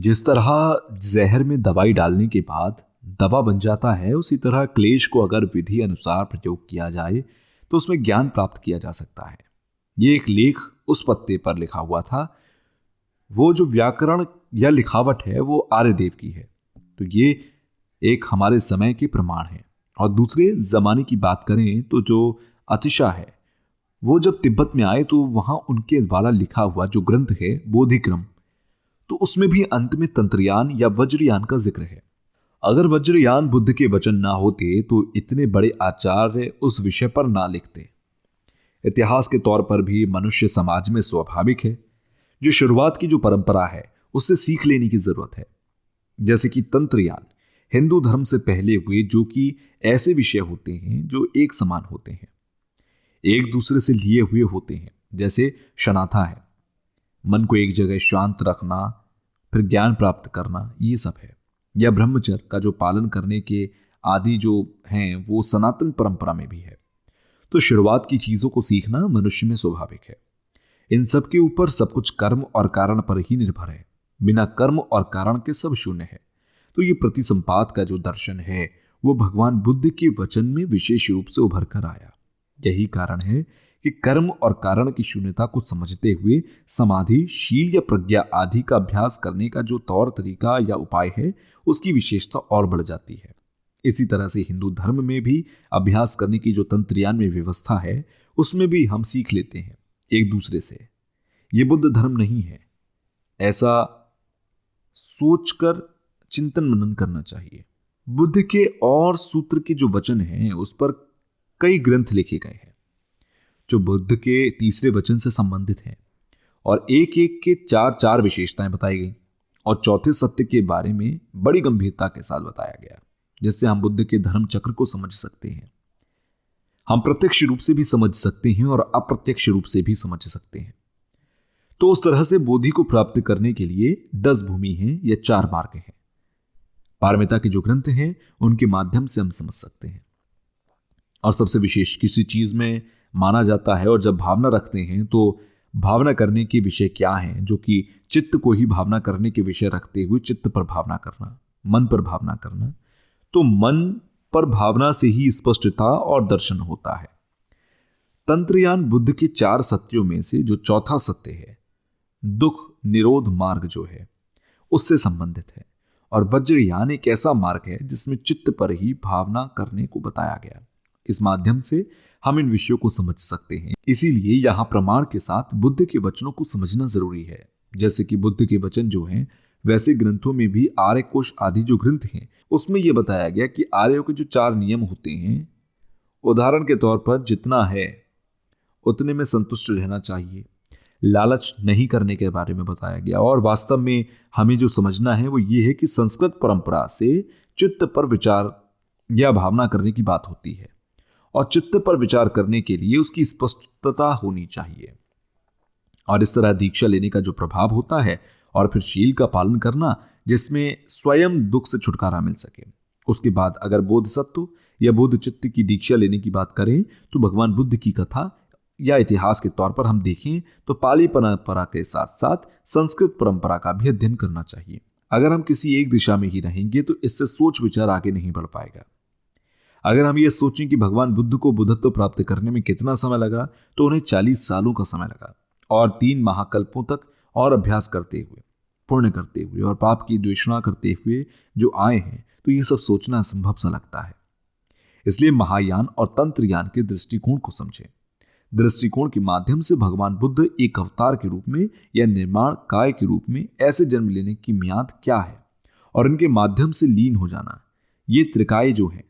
जिस तरह जहर में दवाई डालने के बाद दवा बन जाता है, उसी तरह क्लेश को अगर विधि अनुसार प्रयोग किया जाए तो उसमें ज्ञान प्राप्त किया जा सकता है। ये एक लेख उस पत्ते पर लिखा हुआ था। वो जो व्याकरण या लिखावट है वो आर्यदेव की है, तो ये एक हमारे समय के प्रमाण है। और दूसरे जमाने की बात करें तो जो अतिशा है वो जब तिब्बत में आए तो वहां उनके द्वारा लिखा हुआ जो ग्रंथ है बोधिक्रम, तो उसमें भी अंत में तंत्रयान या वज्रयान का जिक्र है। अगर वज्रयान बुद्ध के वचन ना होते तो इतने बड़े आचार्य उस विषय पर ना लिखते। इतिहास के तौर पर भी मनुष्य समाज में स्वाभाविक है, जो शुरुआत की जो परंपरा है उससे सीख लेने की जरूरत है। जैसे कि तंत्रयान हिंदू धर्म से पहले हुए, जो कि ऐसे विषय होते हैं जो एक समान होते हैं, एक दूसरे से लिए हुए होते हैं। जैसे शनाथा है, मन को एक जगह शांत रखना, फिर ज्ञान प्राप्त करना, ये सब है। या ब्रह्मचर्य का जो पालन करने के आदि जो हैं वो सनातन परंपरा में भी है। तो शुरुआत की चीजों को सीखना मनुष्य में स्वाभाविक है। इन सब के ऊपर सब कुछ कर्म और कारण पर ही निर्भर है। बिना कर्म और कारण के सब शून्य है। तो ये प्रतिसंपात का जो दर्शन है वो भगवान बुद्ध के वचन में विशेष रूप से उभर कर आया। यही कारण है कि कर्म और कारण की शून्यता को समझते हुए समाधि, शील या प्रज्ञा आदि का अभ्यास करने का जो तौर तरीका या उपाय है उसकी विशेषता और बढ़ जाती है। इसी तरह से हिंदू धर्म में भी अभ्यास करने की जो तंत्रयान में व्यवस्था है उसमें भी हम सीख लेते हैं एक दूसरे से। ये बुद्ध धर्म नहीं है, ऐसा सोचकर चिंतन मनन करना चाहिए। बुद्ध के और सूत्र के जो वचन हैं उस पर कई ग्रंथ लिखे गए हैं जो बुद्ध के तीसरे वचन से संबंधित हैं, और एक एक के चार चार विशेषताएं बताई गई और चौथे सत्य के बारे में बड़ी गंभीरता के साथ बताया गया, जिससे हम बुद्ध के धर्म चक्र को समझ सकते हैं। हम प्रत्यक्ष रूप से भी समझ सकते हैं और अप्रत्यक्ष रूप से भी समझ सकते हैं। तो उस तरह से बोधि को प्राप्त करने के लिए 10 भूमि हैं या 4 मार्ग हैं। पारमिता के जो ग्रंथ हैं उनके माध्यम से हम समझ सकते हैं। और सबसे विशेष किसी चीज में माना जाता है, और जब भावना रखते हैं तो भावना करने के विषय क्या हैं, जो कि चित्त को ही भावना करने के विषय रखते हुए चित्त पर भावना करना, मन पर भावना करना। तो मन पर भावना से ही स्पष्टता और दर्शन होता है। तंत्रयान बुद्ध के 4 सत्यों में से जो चौथा सत्य है, दुख निरोध मार्ग जो है, उससे संबंधित है। और वज्रयान एक ऐसा मार्ग है जिसमें चित्त पर ही भावना करने को बताया गया। इस माध्यम से हम इन विषयों को समझ सकते हैं। इसीलिए यहाँ प्रमाण के साथ बुद्ध के वचनों को समझना जरूरी है। जैसे कि बुद्ध के वचन जो हैं, वैसे ग्रंथों में भी आर्य कोश आदि जो ग्रंथ हैं उसमें यह बताया गया कि आर्यों के जो 4 नियम होते हैं, उदाहरण के तौर पर जितना है उतने में संतुष्ट रहना चाहिए, लालच नहीं करने के बारे में बताया गया। और वास्तव में हमें जो समझना है वो ये है कि संस्कृत परंपरा से चित्त पर विचार या भावना करने की बात होती है, और चित्त पर विचार करने के लिए उसकी स्पष्टता होनी चाहिए। और इस तरह दीक्षा लेने का जो प्रभाव होता है, और फिर शील का पालन करना जिसमें स्वयं दुख से छुटकारा मिल सके। उसके बाद अगर बोधसत्व या बोध चित्त की दीक्षा लेने की बात करें तो भगवान बुद्ध की कथा या इतिहास के तौर पर हम देखें तो पाली परंपरा के साथ साथ संस्कृत परंपरा का भी अध्ययन करना चाहिए। अगर हम किसी एक दिशा में ही रहेंगे तो इससे सोच विचार आगे नहीं बढ़ पाएगा। अगर हम ये सोचें कि भगवान बुद्ध को बुद्धत्व प्राप्त करने में कितना समय लगा, तो उन्हें 40 सालों का समय लगा, और 3 महाकल्पों तक और अभ्यास करते हुए, पुण्य करते हुए और पाप की द्वेषणा करते हुए जो आए हैं, तो ये सब सोचना असंभव सा लगता है। इसलिए महायान और तंत्रयान के दृष्टिकोण को समझें। दृष्टिकोण के माध्यम से भगवान बुद्ध एक अवतार के रूप में या निर्माण काय के रूप में ऐसे जन्म लेने की मियाद क्या है, और इनके माध्यम से लीन हो जाना, ये त्रिकाय जो है,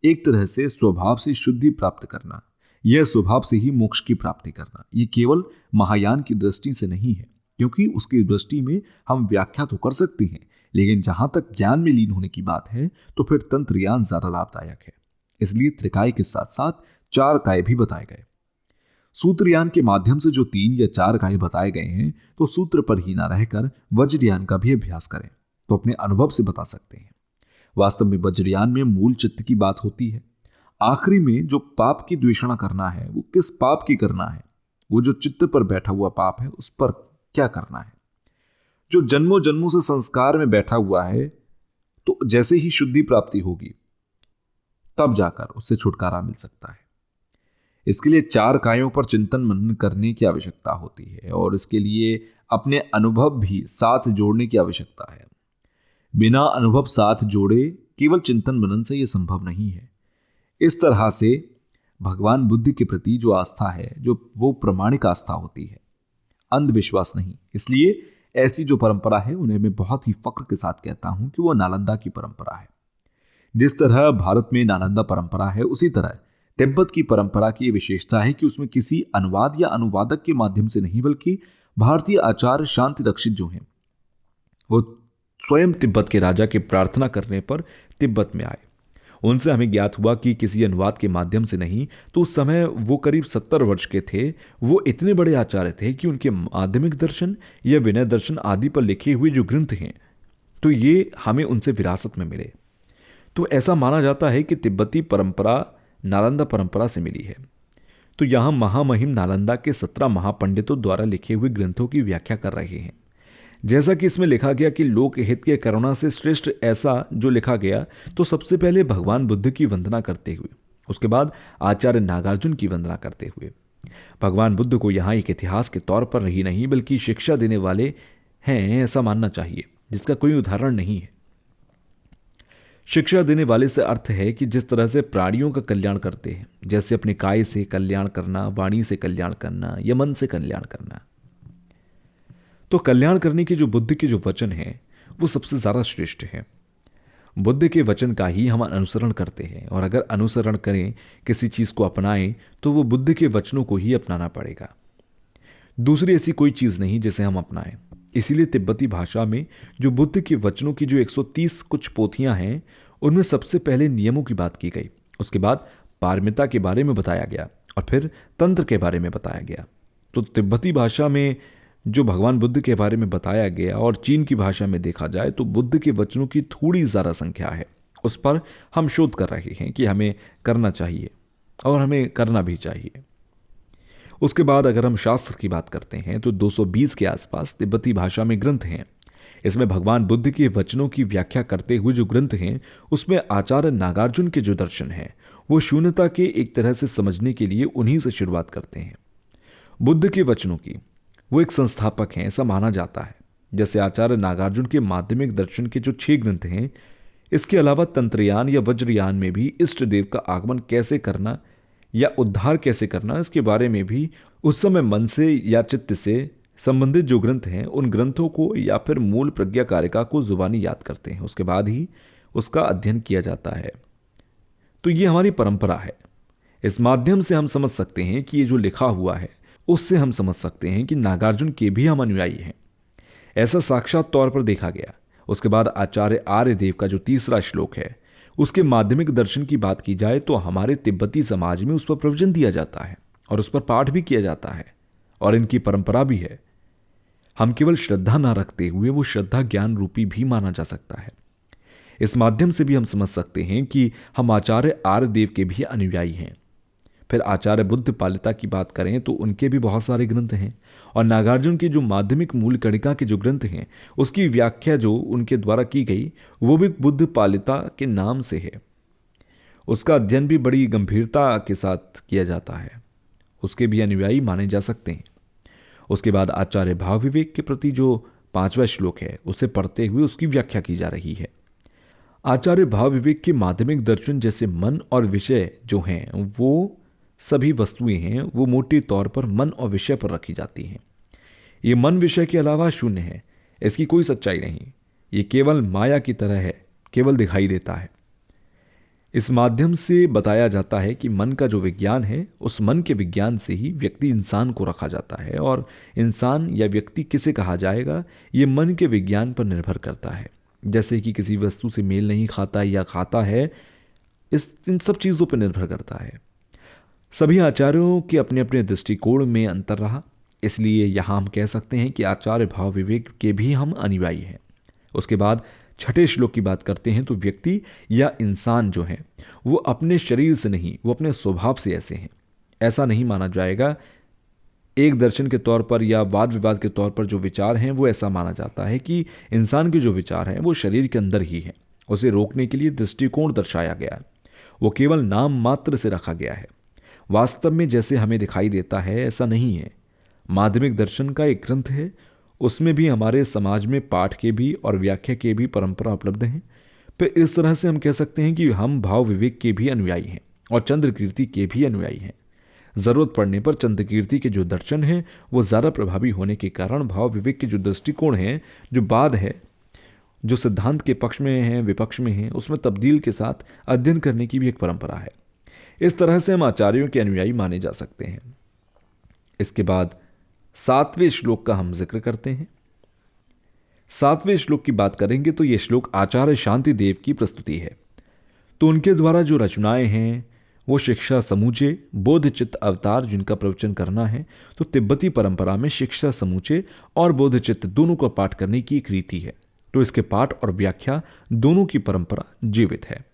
एक तरह से स्वभाव से शुद्धि प्राप्त करना, यह स्वभाव से ही मोक्ष की प्राप्ति करना, ये केवल महायान की दृष्टि से नहीं है, क्योंकि उसकी दृष्टि में हम व्याख्या तो कर सकते हैं, लेकिन जहां तक ज्ञान में लीन होने की बात है तो फिर तंत्रयान ज्यादा लाभदायक है। इसलिए त्रिकाय के साथ साथ 4 काय भी बताए गए। सूत्रयान के माध्यम से जो 3 या 4 काय बताए गए हैं, तो सूत्र पर ही ना रहकर वज्रयान का भी अभ्यास करें तो अपने अनुभव से बता सकते हैं। वास्तव में वज्रयान में मूल चित्त की बात होती है। आखिरी में जो पाप की द्वेषणा करना है वो किस पाप की करना है, वो जो चित्त पर बैठा हुआ पाप है उस पर क्या करना है। जो जन्मों जन्मों से संस्कार में बैठा हुआ है, तो जैसे ही शुद्धि प्राप्ति होगी तब जाकर उससे छुटकारा मिल सकता है। इसके लिए 4 कायों पर चिंतन मनन करने की आवश्यकता होती है और इसके लिए अपने अनुभव भी साथ जोड़ने की आवश्यकता है। बिना अनुभव साथ जोड़े केवल चिंतन मनन से यह संभव नहीं है। इस तरह से भगवान बुद्ध के प्रति जो आस्था है, जो वो प्रमाणिक आस्था होती है, अंधविश्वास नहीं। इसलिए ऐसी जो परंपरा है उन्हें मैं बहुत ही फक्र के साथ कहता हूं कि वो नालंदा की परंपरा है। जिस तरह भारत में नालंदा परंपरा है, उसी तरह तिब्बत की परंपरा की विशेषता है कि उसमें किसी अनुवाद या अनुवादक के माध्यम से नहीं, बल्कि भारतीय आचार्य शांति रक्षित जो हैं वो स्वयं तिब्बत के राजा के प्रार्थना करने पर तिब्बत में आए। उनसे हमें ज्ञात हुआ कि किसी अनुवाद के माध्यम से नहीं, तो उस समय वो करीब 70 वर्ष के थे। वो इतने बड़े आचार्य थे कि उनके माध्यमिक दर्शन या विनय दर्शन आदि पर लिखे हुए जो ग्रंथ हैं, तो ये हमें उनसे विरासत में मिले। तो ऐसा माना जाता है कि तिब्बती परंपरा नालंदा परंपरा से मिली है। तो यहाँ महामहिम नालंदा के 17 महापंडितों द्वारा लिखे हुए ग्रंथों की व्याख्या कर रहे हैं। जैसा कि इसमें लिखा गया कि लोक हित के करुणा से श्रेष्ठ ऐसा जो लिखा गया, तो सबसे पहले भगवान बुद्ध की वंदना करते हुए, उसके बाद आचार्य नागार्जुन की वंदना करते हुए, भगवान बुद्ध को यहाँ एक इतिहास के तौर पर ही नहीं बल्कि शिक्षा देने वाले हैं ऐसा मानना चाहिए, जिसका कोई उदाहरण नहीं है। शिक्षा देने वाले से अर्थ है कि जिस तरह से प्राणियों का कल्याण करते हैं, जैसे अपने काय से कल्याण करना, वाणी से कल्याण करना या मन से कल्याण करना, तो कल्याण करने के जो बुद्ध के जो वचन हैं वो सबसे ज़्यादा श्रेष्ठ है। बुद्ध के वचन का ही हम अनुसरण करते हैं, और अगर अनुसरण करें, किसी चीज़ को अपनाएं, तो वो बुद्ध के वचनों को ही अपनाना पड़ेगा। दूसरी ऐसी कोई चीज़ नहीं जिसे हम अपनाएं। इसीलिए तिब्बती भाषा में जो बुद्ध के वचनों की जो 130 कुछ पोथियां हैं, उनमें सबसे पहले नियमों की बात की गई, उसके बाद पारमिता के बारे में बताया गया और फिर तंत्र के बारे में बताया गया। तो तिब्बती भाषा में जो भगवान बुद्ध के बारे में बताया गया और चीन की भाषा में देखा जाए तो बुद्ध के वचनों की थोड़ी ज़्यादा संख्या है। उस पर हम शोध कर रहे हैं कि हमें करना चाहिए और हमें करना भी चाहिए। उसके बाद अगर हम शास्त्र की बात करते हैं तो 220 के आसपास तिब्बती भाषा में ग्रंथ हैं। इसमें भगवान बुद्ध के वचनों की व्याख्या करते हुए जो ग्रंथ हैं, उसमें आचार्य नागार्जुन के जो दर्शन हैं वो शून्यता के एक तरह से समझने के लिए उन्हीं से शुरुआत करते हैं। बुद्ध के वचनों की वो एक संस्थापक हैं ऐसा माना जाता है। जैसे आचार्य नागार्जुन के माध्यमिक दर्शन के जो 6 ग्रंथ हैं, इसके अलावा तंत्रयान या वज्रयान में भी इष्ट देव का आगमन कैसे करना या उद्धार कैसे करना, इसके बारे में भी उस समय मन से या चित्त से संबंधित जो ग्रंथ हैं, उन ग्रंथों को या फिर मूल प्रज्ञा कारिका को जुबानी याद करते हैं, उसके बाद ही उसका अध्ययन किया जाता है। तो ये हमारी परंपरा है। इस माध्यम से हम समझ सकते हैं कि ये जो लिखा हुआ है, उससे हम समझ सकते हैं कि नागार्जुन के भी हम अनुयायी हैं, ऐसा साक्षात तौर पर देखा गया। उसके बाद आचार्य आर्यदेव का जो 3रा श्लोक है, उसके माध्यमिक दर्शन की बात की जाए तो हमारे तिब्बती समाज में उस पर प्रवचन दिया जाता है और उस पर पाठ भी किया जाता है और इनकी परंपरा भी है। हम केवल श्रद्धा ना रखते हुए वो श्रद्धा ज्ञान रूपी भी माना जा सकता है। इस माध्यम से भी हम समझ सकते हैं कि हम आचार्य आर्यदेव के भी अनुयायी हैं। फिर आचार्य बुद्ध पालिता की बात करें तो उनके भी बहुत सारे ग्रंथ हैं, और नागार्जुन के जो माध्यमिक मूल कणिका के जो ग्रंथ हैं, उसकी व्याख्या जो उनके द्वारा की गई वो भी बुद्ध पालिता के नाम से है। उसका अध्ययन भी बड़ी गंभीरता के साथ किया जाता है, उसके भी अनुयायी माने जा सकते हैं। उसके बाद आचार्य भाव विवेक के प्रति जो 5वां श्लोक है, उसे पढ़ते हुए उसकी व्याख्या की जा रही है। आचार्य भाव विवेक के माध्यमिक दर्शन जैसे मन और विषय जो हैं, वो सभी वस्तुएं हैं, वो मोटे तौर पर मन और विषय पर रखी जाती हैं। ये मन विषय के अलावा शून्य है, इसकी कोई सच्चाई नहीं। ये केवल माया की तरह है, केवल दिखाई देता है। इस माध्यम से बताया जाता है कि मन का जो विज्ञान है, उस मन के विज्ञान से ही व्यक्ति इंसान को रखा जाता है, और इंसान या व्यक्ति किसे कहा जाएगा, ये मन के विज्ञान पर निर्भर करता है। जैसे कि किसी वस्तु से मेल नहीं खाता या खाता है, इन सब चीज़ों पर निर्भर करता है। सभी आचार्यों के अपने अपने दृष्टिकोण में अंतर रहा, इसलिए यहाँ हम कह सकते हैं कि आचार्य भाव विवेक के भी हम अनुयायी हैं। उसके बाद 6ठे श्लोक की बात करते हैं तो व्यक्ति या इंसान जो है वो अपने शरीर से नहीं, वो अपने स्वभाव से ऐसे हैं। ऐसा नहीं माना जाएगा एक दर्शन के तौर पर या वाद विवाद के तौर पर जो विचार हैं वो ऐसा माना जाता है कि इंसान के जो विचार हैं वो शरीर के अंदर ही हैं। उसे रोकने के लिए दृष्टिकोण दर्शाया गया है, वो केवल नाम मात्र से रखा गया है। वास्तव में जैसे हमें दिखाई देता है ऐसा नहीं है। माध्यमिक दर्शन का एक ग्रंथ है, उसमें भी हमारे समाज में पाठ के भी और व्याख्या के भी परंपरा उपलब्ध हैं। फिर इस तरह से हम कह सकते हैं कि हम भाव विवेक के भी अनुयायी हैं और चंद्रकीर्ति के भी अनुयायी हैं। जरूरत पड़ने पर चंद्रकीर्ति के जो दर्शन हैं वो ज़्यादा प्रभावी होने के कारण भाव विवेक के जो दृष्टिकोण हैं, जो बाद है, जो सिद्धांत के पक्ष में हैं विपक्ष में हैं, उसमें तब्दील के साथ अध्ययन करने की भी एक परंपरा है। इस तरह से हम आचार्यों के अनुयायी माने जा सकते हैं। इसके बाद 7वें श्लोक का हम जिक्र करते हैं। 7वें श्लोक की बात करेंगे तो यह श्लोक आचार्य शांति देव की प्रस्तुति है। तो उनके द्वारा जो रचनाएं हैं वो शिक्षा समूचे, बोधचित्त अवतार जिनका प्रवचन करना है, तो तिब्बती परंपरा में शिक्षा समूचे और बोधचित्त दोनों को पाठ करने की एक रीति है। तो इसके पाठ और व्याख्या दोनों की परंपरा जीवित है।